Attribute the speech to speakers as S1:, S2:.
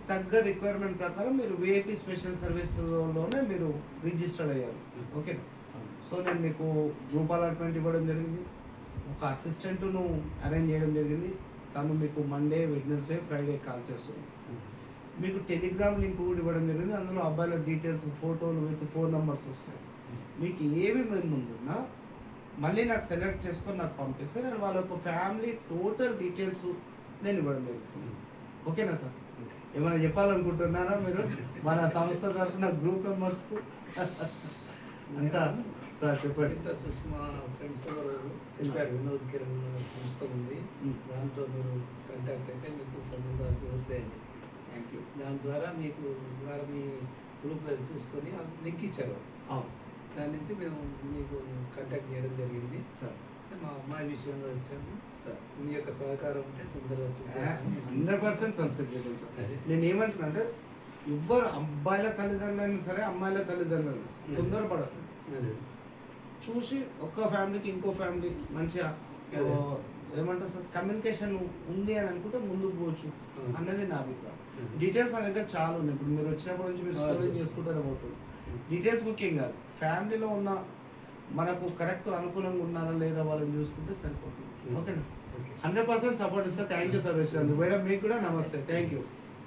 S1: తగ్గ రిక్వైర్మెంట్ ప్రకారం మీరు విఐపి స్పెషల్ సర్వీస్లోనే మీరు రిజిస్టర్ అయ్యారు. ఓకే, సో నేను మీకు గ్రూప్ అలాట్మెంట్ ఇవ్వడం జరిగింది, ఒక అసిస్టెంట్ను అరేంజ్ చేయడం జరిగింది. తను మీకు మండే, వెడ్నెస్డే, ఫ్రైడే కాల్ చేస్తుంది. మీకు టెలిగ్రామ్ లింక్ కూడా ఇవ్వడం జరిగింది. అందులో అబ్బాయిల డీటెయిల్స్, ఫోటోలు విత్ ఫోన్ నెంబర్స్ వస్తాయి. మీకు ఏవి ముందున్నా మళ్ళీ నాకు సెలెక్ట్ చేసుకొని నాకు పంపిస్తే నేను వాళ్ళ యొక్క ఫ్యామిలీ టోటల్ డీటెయిల్స్ నేను ఇవ్వడం జరుగుతుంది. ఓకేనా సార్? ఏమైనా చెప్పాలనుకుంటున్నారా మీరు మన సంస్థ తరఫున గ్రూప్ మెంబర్స్కు? అంతా సార్ చెప్పండి.
S2: ఇంత చూసి మా ఫ్రెండ్స్ చెప్పారు, వినోద్ కిరణ్ సంస్థ ఉంది, దాంట్లో మీరు కాంటాక్ట్ అయితే మీకు సంబంధాలు కుదురుతాయని చెప్పి దాని ద్వారా మీ గ్రూప్ చూసుకొని లింక్ ఇచ్చారు. దాని నుంచి మేము మీకు కాంటాక్ట్ చేయడం జరిగింది. మా అమ్మాయి విషయంలో వచ్చాము, మీ యొక్క సహకారం ఉంటే తొందరగా
S1: 100% సక్సెస్ చేస్తాం. నేను ఏమంటున్నా అంటే ఎవ్వరు అబ్బాయిల తల్లిదండ్రులైనా సరే అమ్మాయిల తల్లిదండ్రులు తొందరపడదు, చూసి ఒక్క ఫ్యామిలీకి ఇంకో ఫ్యామిలీ మంచిగా ఏమంటారు సార్ కమ్యూనికేషన్ ఉంది అని అనుకుంటే ముందుకు పోవచ్చు అన్నది నా అభిప్రాయం. డీటెయిల్స్ అనేది చాలా ఉన్నాయి. ఇప్పుడు మీరు వచ్చినప్పటి నుంచి మీరు స్టోరేజ్ చేసుకుంటారే పోతుంది. డీటెయిల్స్ ముఖ్యం కాదు, ఫ్యామిలీలో ఉన్న మనకు కరెక్ట్ అనుకూలంగా ఉన్నారా లేదా వాళ్ళని చూసుకుంటే సరిపోతుంది. ఓకేనా? 100% సపోర్ట్ ఇస్తా. Thank you sir. మేడం మీకు కూడా నమస్తే. Thank you.